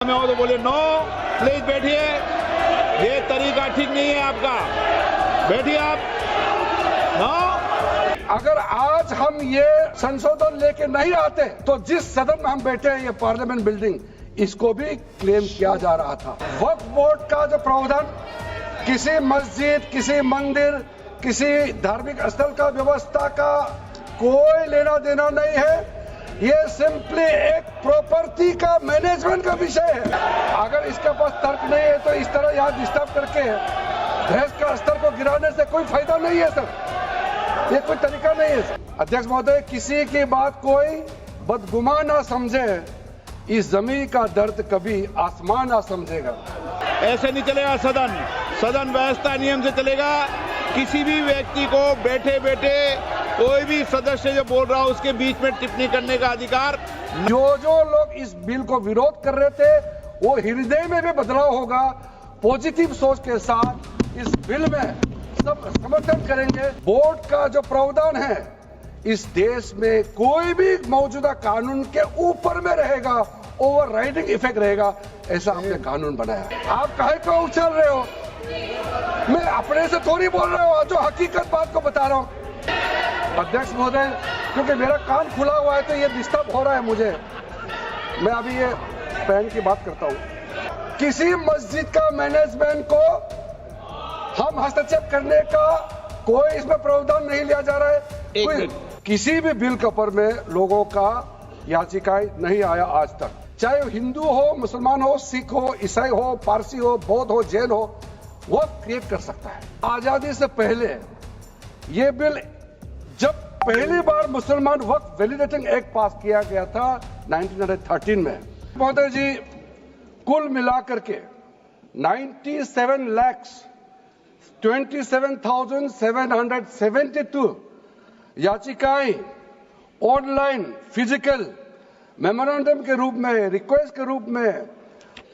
में हो तो बोले नो, प्लीज बैठिए, ये तरीका ठीक नहीं है आपका, बैठिए आप। नो, अगर आज हम ये संशोधन लेके नहीं आते तो जिस सदन में हम बैठे हैं, ये पार्लियामेंट बिल्डिंग, इसको भी क्लेम किया जा रहा था। वक्फ बोर्ड का जो प्रावधान किसी मस्जिद, किसी मंदिर, किसी धार्मिक स्थल का व्यवस्था का कोई लेना देना नहीं है। ये सिंपली एक प्रॉपर्टी का मैनेजमेंट का विषय है। अगर इसके पास तर्क नहीं है तो इस तरह यहाँ डिस्टर्ब करके बहस का स्तर को गिराने से कोई फायदा नहीं है सर, ये कोई तरीका नहीं है सर। अध्यक्ष महोदय, किसी की बात कोई बदगुमान ना समझे, इस जमीन का दर्द कभी आसमान ना समझेगा। ऐसे नहीं चलेगा सदन। सदन व्यवस्था नियम से चलेगा। किसी भी व्यक्ति को बैठे बैठे कोई भी सदस्य जो बोल रहा हो उसके बीच में टिप्पणी करने का अधिकार। जो लोग इस बिल को विरोध कर रहे थे, वो हृदय में भी बदलाव होगा। पॉजिटिव सोच के साथ इस बिल में सब समर्थन करेंगे। बोर्ड का जो प्रावधान है, इस देश में कोई भी मौजूदा कानून के ऊपर में रहेगा, ओवरराइडिंग इफेक्ट रहेगा, ऐसा हमने कानून बनाया। आप काहे को उछल रहे हो? मैं अपने से थोड़ी बोल रहा हूँ, जो हकीकत बात को बता रहा हूँ। अध्यक्ष महोदय, क्योंकि मेरा कान खुला हुआ है तो ये डिस्टर्ब हो रहा है मुझे। मैं अभी ये पैन की बात करता हूँ। किसी मस्जिद का मैनेजमेंट को हम हस्तक्षेप करने का कोई इसमें प्रावधान नहीं लिया जा रहा है। किसी भी बिल के ऊपर में लोगों का याचिकाएं नहीं आया आज तक, चाहे वो हिंदू हो, मुसलमान हो, सिख हो, ईसाई हो, पारसी हो, बौद्ध हो, जैन हो, वो क्रिएट कर सकता है। आजादी से पहले ये बिल, जब पहली बार मुसलमान वक्फ वैलिडेटिंग एक्ट पास किया गया था 1913 में, महोदय जी, कुल मिलाकर के 97,27,772 याचिकाएं ऑनलाइन, फिजिकल, मेमोरेंडम के रूप में, रिक्वेस्ट के रूप में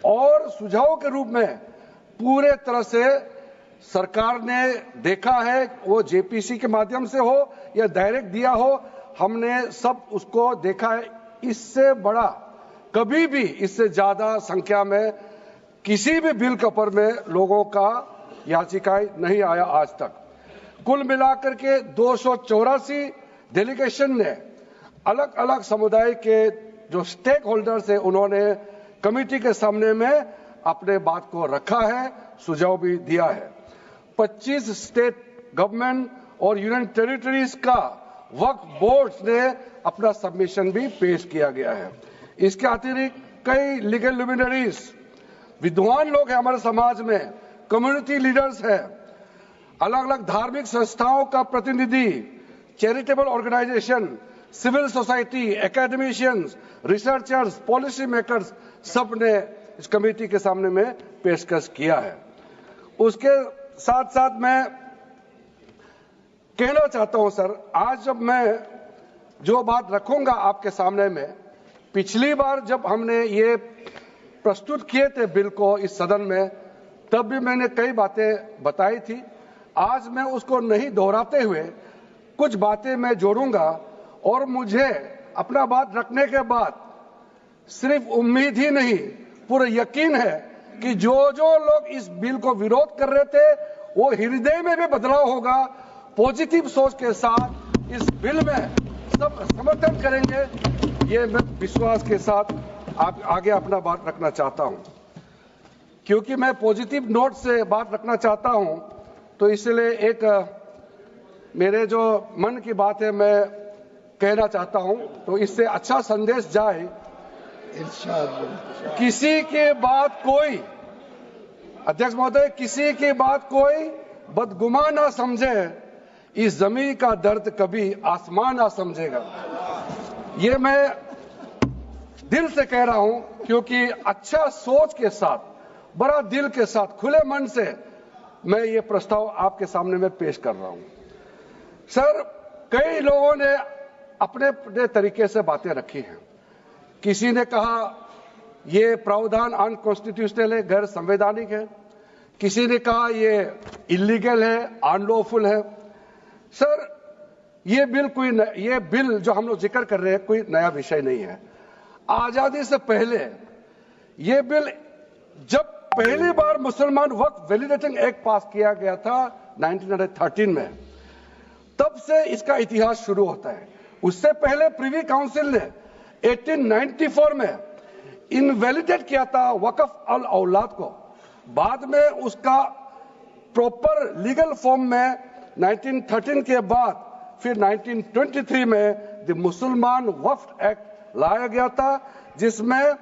और सुझाव के रूप में पूरे तरह से सरकार ने देखा है। वो जेपीसी के माध्यम से हो या डायरेक्ट दिया हो, हमने सब उसको देखा है। इससे बड़ा कभी भी, इससे ज्यादा संख्या में किसी भी बिल के ऊपर में लोगों का याचिकाएं नहीं आया आज तक। कुल मिलाकर के 284 डेलीगेशन ने अलग अलग समुदाय के जो स्टेक होल्डर्स है, उन्होंने कमेटी के सामने में अपने बात को रखा है, सुझाव भी दिया है। 25 स्टेट गवर्नमेंट और यूनियन टेरिटरीज का वक्फ बोर्ड ने अपना सबमिशन भी पेश किया गया है। इसके अतिरिक्त कई लीगल लुमिनरीज, विद्वान लोग हैं हमारे समाज में, कम्युनिटी लीडर्स हैं, अलग अलग धार्मिक संस्थाओं का प्रतिनिधि, charitable organisation, civil society, academicians, researchers, policy makers, सब ने इस कमेटी के सामने में पेशकश किया है। उसके साथ साथ मैं कहना चाहता हूं सर, आज जब मैं जो बात रखूंगा आपके सामने में, पिछली बार जब हमने ये प्रस्तुत किए थे बिल को इस सदन में, तब भी मैंने कई बातें बताई थी। आज मैं उसको नहीं दोहराते हुए कुछ बातें मैं जोड़ूंगा, और मुझे अपना बात रखने के बाद सिर्फ उम्मीद ही नहीं, पूरा यकीन है कि जो लोग इस बिल को विरोध कर रहे थे, वो हृदय में भी बदलाव होगा। पॉजिटिव सोच के साथ इस बिल में सब समर्थन करेंगे, ये मैं विश्वास के साथ आगे अपना बात रखना चाहता हूं। क्योंकि मैं पॉजिटिव नोट से बात रखना चाहता हूं, तो इसलिए एक मेरे जो मन की बात है मैं कहना चाहता हूं, तो इससे अच्छा संदेश जाए। किसी की बात कोई, अध्यक्ष महोदय, किसी की बात कोई बदगुमान ना समझे, इस जमीन का दर्द कभी आसमान ना समझेगा। ये मैं दिल से कह रहा हूं, क्योंकि अच्छा सोच के साथ, बड़ा दिल के साथ, खुले मन से मैं ये प्रस्ताव आपके सामने में पेश कर रहा हूं। सर, कई लोगों ने अपने अपने तरीके से बातें रखी हैं। किसी ने कहा ये प्रावधान अनकॉन्स्टिट्यूशनल है, गैर संवैधानिक है। किसी ने कहा ये इलीगल है, अनलॉफुल है। सर, ये बिल जो हम लोग जिक्र कर रहे हैं, कोई नया विषय नहीं है। आजादी से पहले ये बिल जब पहली बार मुसलमान वक्फ वैलिडेटिंग एक्ट पास किया गया था 1913 में, तब से इसका इतिहास शुरू होता है। उससे पहले प्रिवी काउंसिल ने 1894 में इनवैलिडेट किया था वक्फ अल औलाद को। बाद में उसका प्रॉपर लीगल फॉर्म में 1913 के बाद फिर 1923 में द मुसलमान वक्फ एक्ट लाया गया था, जिसमें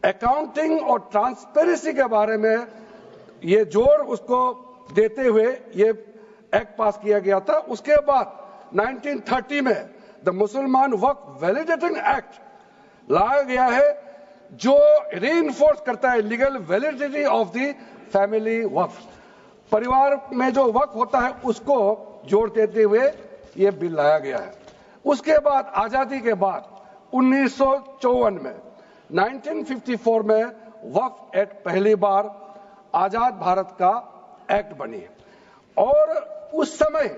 अकाउंटिंग और ट्रांसपेरेंसी के बारे में ये जोर उसको देते हुए ये एक्ट पास किया गया था। उसके बाद 1930 में द मुसलमान वक्फ वैलिडेटिंग एक्ट लाया गया है, जो रीइंफोर्स करता है legal validity of the family वक्फ। परिवार में जो वक्फ होता है उसको जोड़ देते हुए ये बिल लाया गया है। उसके बाद आजादी के बाद 1954 में 1954 में वक्फ एक्ट पहली बार आजाद भारत का एक्ट बनी और उस समय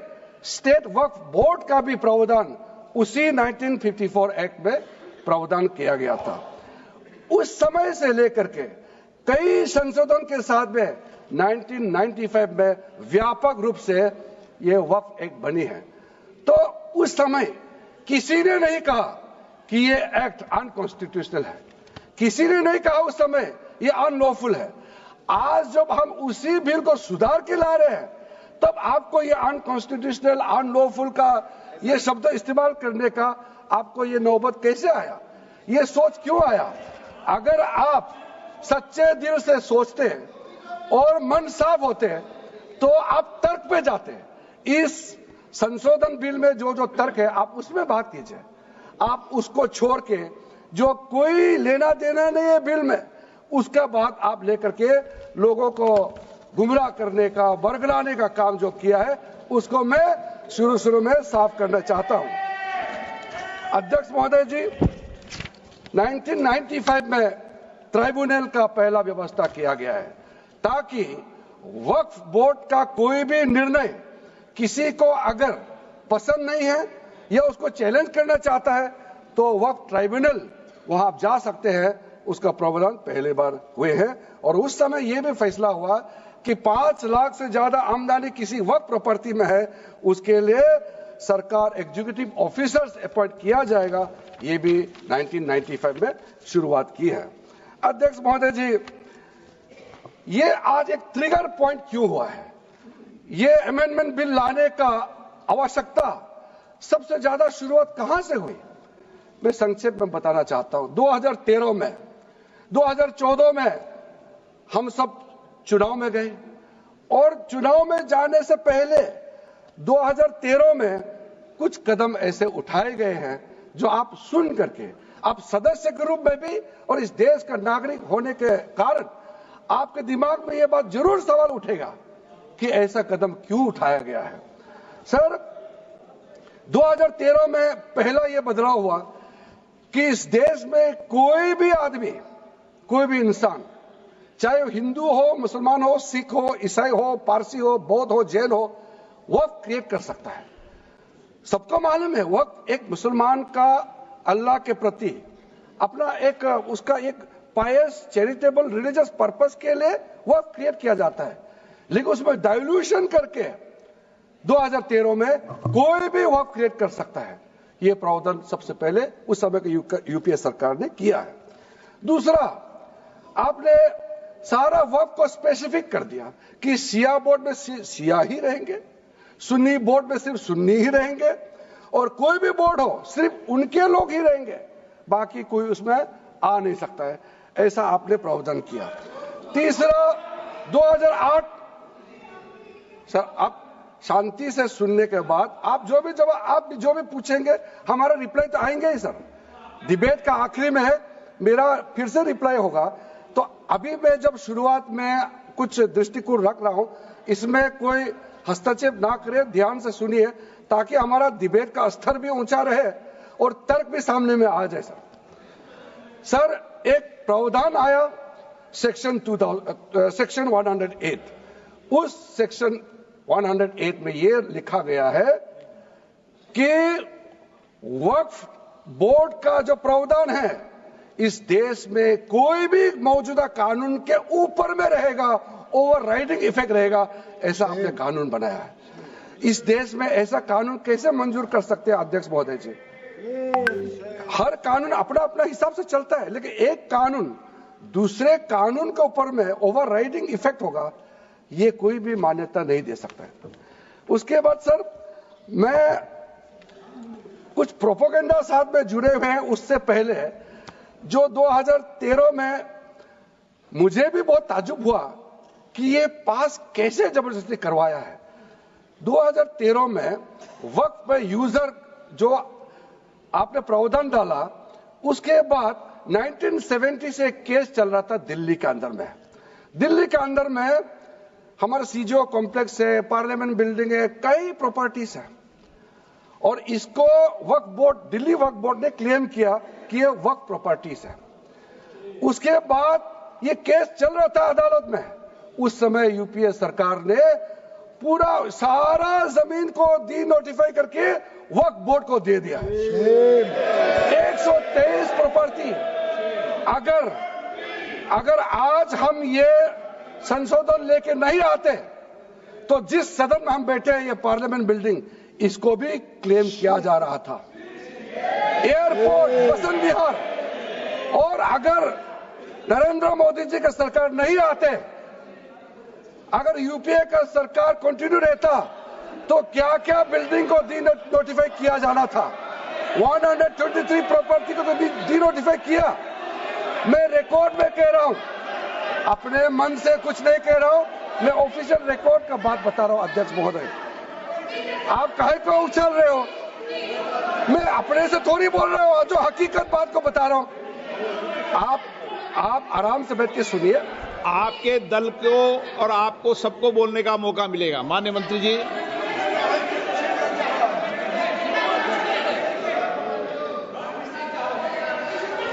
स्टेट वक्फ बोर्ड का भी प्रावधान उसी 1954 एक्ट में प्रावधान किया गया था। उस समय से लेकर के कई संशोधन के साथ में 1995 में व्यापक रूप से ये वक्फ एक्ट बनी है। तो उस समय किसी ने नहीं कहा कि ये एक्ट अनकॉन्स्टिट्यूशनल है, किसी ने नहीं कहा उस समय ये अनलॉफुल है। आज जब हम उसी बिल को सुधार के ला रहे हैं, तब आपको ये अनकॉन्स्टिट्यूशनल अनलॉफुल का ये शब्द इस्तेमाल करने का आपको ये नौबत कैसे आया, ये सोच क्यों आया? अगर आप सच्चे दिल से सोचते और मन साफ होते तो आप तर्क पे जाते। इस संशोधन बिल में जो जो तर्क है आप उसमें बात कीजिए, आप उसको छोड़ के जो कोई लेना देना नहीं है बिल में, उसका बात आप लेकर के लोगों को गुमराह करने का, बरगलाने का काम जो किया है, उसको मैं शुरू में साफ करना चाहता हूं। अध्यक्ष महोदय जी, 1995 में ट्राइब्यूनल का पहला व्यवस्था किया गया है ताकि वक्फ बोर्ड का कोई भी निर्णय किसी को अगर पसंद नहीं है या उसको चैलेंज करना चाहता है तो वक्फ ट्राइब्यूनल वहां आप जा सकते हैं। उसका प्रावधान पहले बार हुए हैं और उस समय यह भी फैसला हुआ कि 5 लाख से ज्यादा आमदनी किसी वक्फ प्रॉपर्टी में है, उसके लिए सरकार एग्जीक्यूटिव ऑफिसर्स अपॉइंट किया जाएगा। ये भी 1995 में शुरुआत की है। अध्यक्ष महोदय जी, ये आज एक ट्रिगर पॉइंट क्यों हुआ है? ये अमेंडमेंट बिल लाने का आवश्यकता सबसे ज्यादा शुरुआत कहां से हुई? मैं संक्षेप में बताना चाहता हूं। 2013 में, 2014 में हम सब चुनाव में गए और चुनाव में जाने से पहले 2013 में कुछ कदम ऐसे उठाए गए हैं जो आप सुन करके, आप सदस्य के रूप में भी और इस देश का नागरिक होने के कारण आपके दिमाग में यह बात जरूर सवाल उठेगा कि ऐसा कदम क्यों उठाया गया है। सर, 2013 में पहला यह बदलाव हुआ कि इस देश में कोई भी आदमी, कोई भी इंसान, चाहे वो हिंदू हो, मुसलमान हो, सिख हो, ईसाई हो, पारसी हो, बौद्ध हो, जैन हो, वक्फ क्रिएट कर सकता है। सबको मालूम है वक्फ एक मुसलमान का अल्लाह के प्रति अपना एक उसका एक पायस चैरिटेबल रिलीजियस पर्पस के लिए वक्फ क्रिएट किया जाता है, लेकिन उसमें डाइल्यूशन करके 2013 में कोई भी वक्फ क्रिएट कर सकता है। यह प्रावधान सबसे पहले उस समय की यूपीए सरकार ने किया है। दूसरा, आपने सारा वक्फ को स्पेसिफिक कर दिया कि शिया बोर्ड में शिया ही रहेंगे, सुन्नी बोर्ड में सिर्फ सुन्नी ही रहेंगे और कोई भी बोर्ड हो सिर्फ उनके लोग ही रहेंगे, बाकी कोई उसमें आ नहीं सकता है। ऐसा आपने प्रावधान किया। तीसरा, 2008, सर आप शांति से सुनने के बाद आप जो भी पूछेंगे हमारा रिप्लाई तो आएंगे ही सर। डिबेट का आखिरी में है, मेरा फिर से रिप्लाई होगा। तो अभी मैं जब शुरुआत में कुछ दृष्टिकोण रख रहा हूं, इसमें कोई हस्तक्षेप ना करे, ध्यान से सुनिए ताकि हमारा डिबेट का स्तर भी ऊंचा रहे और तर्क भी सामने में आ जाए। सर, एक प्रावधान आया सेक्शन 108। उस सेक्शन 108 में यह लिखा गया है कि वक्फ बोर्ड का जो प्रावधान है इस देश में कोई भी मौजूदा कानून के ऊपर में रहेगा, ओवरराइडिंग इफेक्ट रहेगा, ऐसा आपने कानून बनाया है। इस देश में ऐसा कानून कैसे मंजूर कर सकते हैं अध्यक्ष महोदय जी? हर कानून अपना अपना हिसाब से चलता है, लेकिन एक कानून दूसरे कानून के ऊपर में ओवरराइडिंग इफेक्ट होगा, ये कोई भी मान्यता नहीं दे सकता है। उसके बाद सर, मैं कुछ प्रोपोगेंडा साथ में जुड़े हुए हैं। उससे पहले जो 2013 में मुझे भी बहुत ताज्जुब हुआ कि ये पास कैसे जबरदस्ती करवाया है। 2013 में वक्फ पे यूजर जो आपने प्रावधान डाला, उसके बाद 1970 से एक केस चल रहा था दिल्ली के अंदर में। दिल्ली के अंदर में हमारा सीजीओ कॉम्प्लेक्स है, पार्लियामेंट बिल्डिंग है, कई प्रॉपर्टीज है, और इसको वक्फ बोर्ड, दिल्ली वक्फ बोर्ड ने क्लेम किया कि ये वक्फ प्रॉपर्टीज है। उसके बाद ये केस चल रहा था अदालत में। उस समय यूपीए सरकार ने पूरा सारा जमीन को डी नोटिफाई करके वक्फ बोर्ड को दे दिया। 123 प्रॉपर्टी। अगर आज हम ये संशोधन लेके नहीं आते तो जिस सदन में हम बैठे हैं, ये पार्लियामेंट बिल्डिंग, इसको भी क्लेम किया जा रहा था। एयरपोर्ट, बसंत विहार, और अगर नरेंद्र मोदी जी का सरकार नहीं आते, अगर यूपीए का सरकार कंटिन्यू रहता, तो क्या क्या बिल्डिंग को डी नोटिफाई किया जाना था। 123 प्रॉपर्टी को तो डी नोटिफाई किया। मैं रिकॉर्ड में कह रहा हूं, अपने मन से कुछ नहीं कह रहा हूं, मैं ऑफिशियल रिकॉर्ड का बात बता रहा हूं। अध्यक्ष महोदय, आप काहे को उछल रहे हो? मैं अपने से थोड़ी बोल रहा हूं, जो हकीकत बात को बता रहा हूं। आप आराम से बैठ के सुनिए। आपके दल को और आपको सबको बोलने का मौका मिलेगा। माननीय मंत्री जी,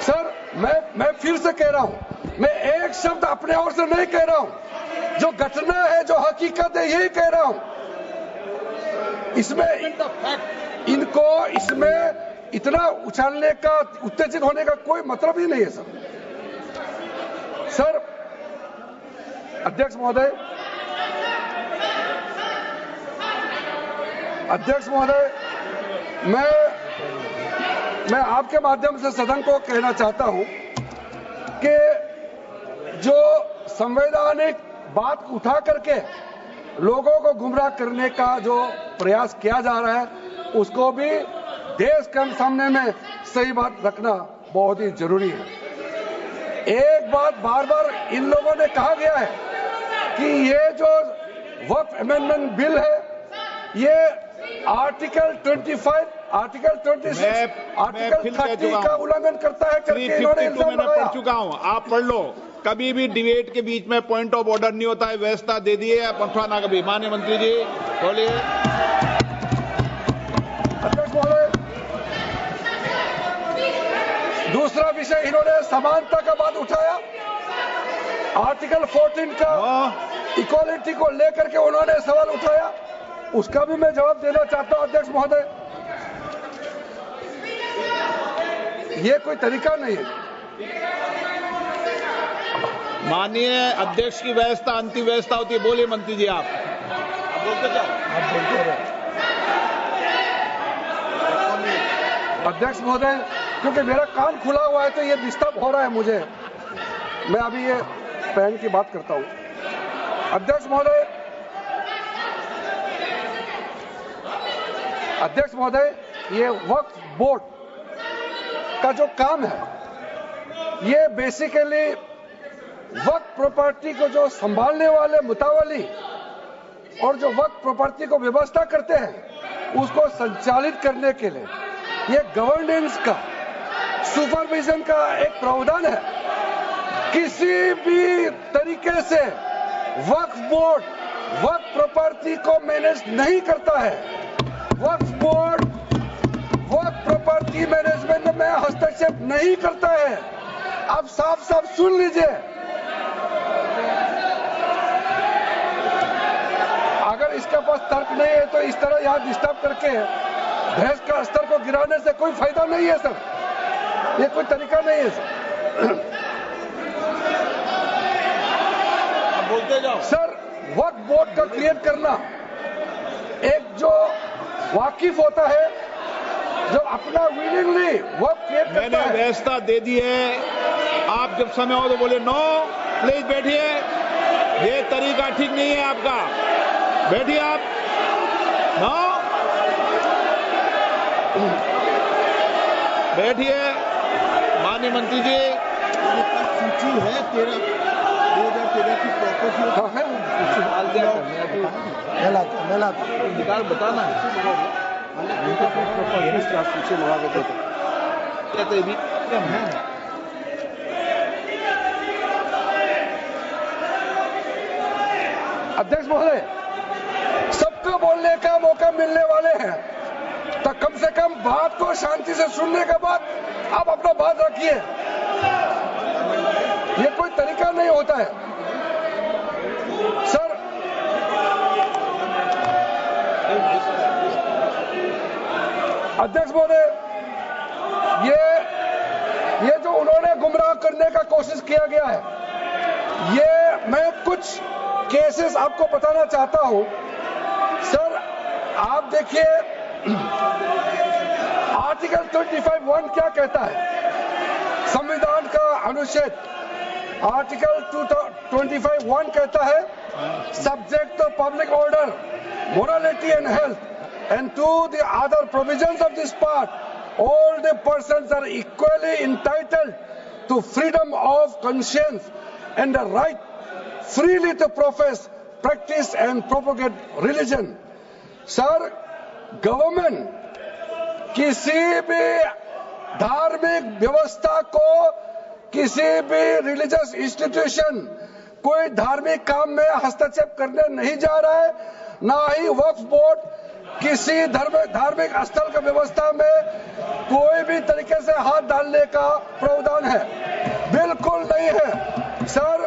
सर, मैं फिर से कह रहा हूं, मैं एक शब्द अपने ओर से नहीं कह रहा हूं। जो घटना है, जो हकीकत है, यही कह रहा हूं। इनको इसमें इतना उछालने का, उत्तेजित होने का कोई मतलब ही नहीं है सर। अध्यक्ष महोदय, मैं आपके माध्यम से सदन को कहना चाहता हूं कि जो संवैधानिक बात उठा करके लोगों को गुमराह करने का जो प्रयास किया जा रहा है, उसको भी देश के सामने में सही बात रखना बहुत ही जरूरी है। एक बात बार बार इन लोगों ने कहा गया है कि ये जो वक्फ अमेंडमेंट बिल है, ये आर्टिकल 25, आर्टिकल 26, आर्टिकल 30 का उल्लंघन करता है करके इन्होंने इल्जाम लगाया। पढ़ चुका हूं, आप पढ़ लो। कभी भी डिबेट के बीच में पॉइंट ऑफ ऑर्डर नहीं होता है। व्यवस्था दे दी है, पठवाना कभी। माननीय मंत्री जी बोलिए। अध्यक्ष महोदय, दूसरा विषय इन्होंने समानता का बात उठाया। आर्टिकल 14 का इक्वालिटी को लेकर के उन्होंने सवाल उठाया, उसका भी मैं जवाब देना चाहता हूं। अध्यक्ष महोदय, ये कोई तरीका नहीं है। माननीय अध्यक्ष की व्यवस्था अंतिम व्यवस्था होती है। बोलिए मंत्री जी, आप बोलते जाओ। अध्यक्ष महोदय, क्योंकि मेरा कान खुला हुआ है तो ये डिस्टर्ब हो रहा है मुझे। मैं अभी ये पैन की बात करता हूं। अध्यक्ष महोदय, ये वक्फ बोर्ड का जो काम है, ये बेसिकली वक्फ प्रॉपर्टी को जो संभालने वाले मुतावली और जो वक्फ प्रॉपर्टी को व्यवस्था करते हैं, उसको संचालित करने के लिए ये गवर्नेंस का, सुपरविजन का एक प्रावधान है। किसी भी तरीके से वक्फ बोर्ड वक्फ प्रॉपर्टी को मैनेज नहीं करता है। वक्फ बोर्ड वक्फ प्रॉपर्टी मैनेजमेंट में हस्तक्षेप नहीं करता है। आप साफ साफ सुन लीजिए, अगर इसके पास तर्क नहीं है तो इस तरह यहां डिस्टर्ब करके बहस का स्तर को गिराने से कोई फायदा नहीं है सर। ये कोई तरीका नहीं है सर। बोलते जाओ सर, वक्फ बोर्ड का क्रिएट करना एक जो वाकिफ होता है, जो अपना विलिंगली वक्फ क्रिएट करता मैंने है। व्यवस्था दे दी है, आप जब समय हो तो बोले नो, प्लीज बैठिए, ये तरीका ठीक नहीं है आपका, बैठिए आप। नो, बैठिए। माननीय मंत्री जी, सूची है 2013 की प्रॉपर्टी हाँ है मैं लाता निकाल बताना सूची मंगा के देता कहते भी अध्यक्ष महोदय, सबको बोलने का मौका मिलने वाले हैं, तो कम से कम बात को शांति से सुनने के बाद आप अपना बात रखिए। ये कोई तरीका नहीं होता है सर। अध्यक्ष महोदय, ये जो उन्होंने गुमराह करने का कोशिश किया गया है, ये मैं कुछ केसेस आपको बताना चाहता हूं सर। आप देखिए आर्टिकल 25(1) क्या कहता है, संविधान का अनुच्छेद आर्टिकल 25(1) कहता है, subject to public order, morality and health, and to the other provisions of this part, all the persons are equally entitled to freedom of conscience and the right freely to profess, practice and propagate religion. Sir, government किसी भी धार्मिक व्यवस्था को, किसी भी religious institution, कोई धार्मिक काम में हस्तक्षेप करने नहीं जा रहा है, ना ही वक्फ बोर्ड किसी धार्मिक स्थल की व्यवस्था में कोई भी तरीके से हाथ डालने का प्रावधान है, बिल्कुल नहीं है सर।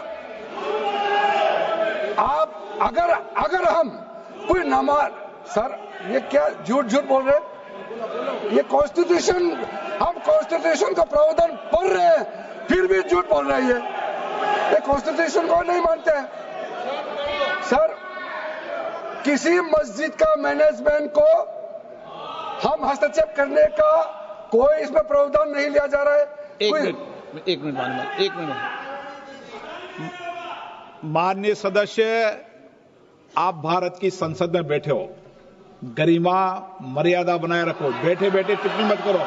आप अगर हम कोई नमाज, सर ये क्या झूठ बोल रहे हैं, ये कॉन्स्टिट्यूशन, हम कॉन्स्टिट्यूशन का प्रावधान पढ़ रहे हैं फिर भी झूठ बोल रहे हैं, ये कॉन्स्टिट्यूशन को नहीं मानते हैं सर। किसी मस्जिद का मैनेजमेंट को हम हस्तक्षेप करने का कोई इसमें प्रावधान नहीं लिया जा रहा है। एक मिनट माननीय सदस्य, आप भारत की संसद में बैठे हो, गरिमा मर्यादा बनाए रखो, बैठे बैठे टिप्पणी मत करो।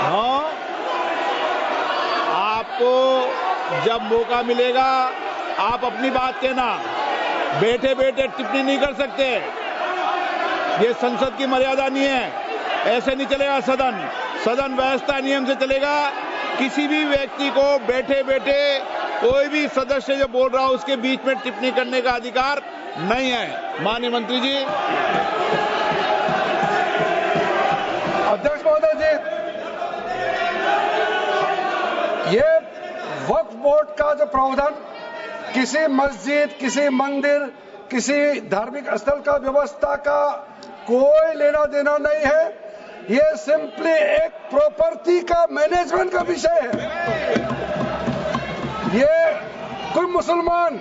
हाँ, आपको जब मौका मिलेगा आप अपनी बात कहना, बैठे बैठे टिप्पणी नहीं कर सकते, ये संसद की मर्यादा नहीं है, ऐसे नहीं चलेगा सदन। सदन व्यवस्था नियम से चलेगा। किसी भी व्यक्ति को बैठे बैठे कोई भी सदस्य जो बोल रहा हो उसके बीच में टिप्पणी करने का अधिकार नहीं है। माननीय मंत्री जी। अध्यक्ष महोदय जी, ये वक्फ बोर्ड का जो प्रावधान किसी मस्जिद, किसी मंदिर, किसी धार्मिक स्थल का व्यवस्था का कोई लेना देना नहीं है, ये सिंपली एक प्रॉपर्टी का मैनेजमेंट का विषय है। ये कोई मुसलमान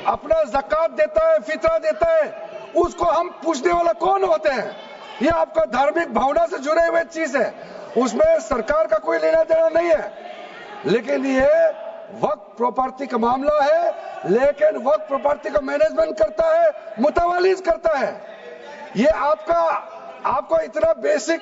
अपना ज़कात देता है, फितरा देता है, उसको हम पूछने वाला कौन होते हैं? ये आपका धार्मिक भावना से जुड़े हुए चीज है, उसमें सरकार का कोई लेना देना नहीं है। लेकिन ये वक्फ प्रॉपर्टी का मामला है, लेकिन वक्फ प्रॉपर्टी का मैनेजमेंट करता है, मुतवालिज करता है। ये आपका इतना बेसिक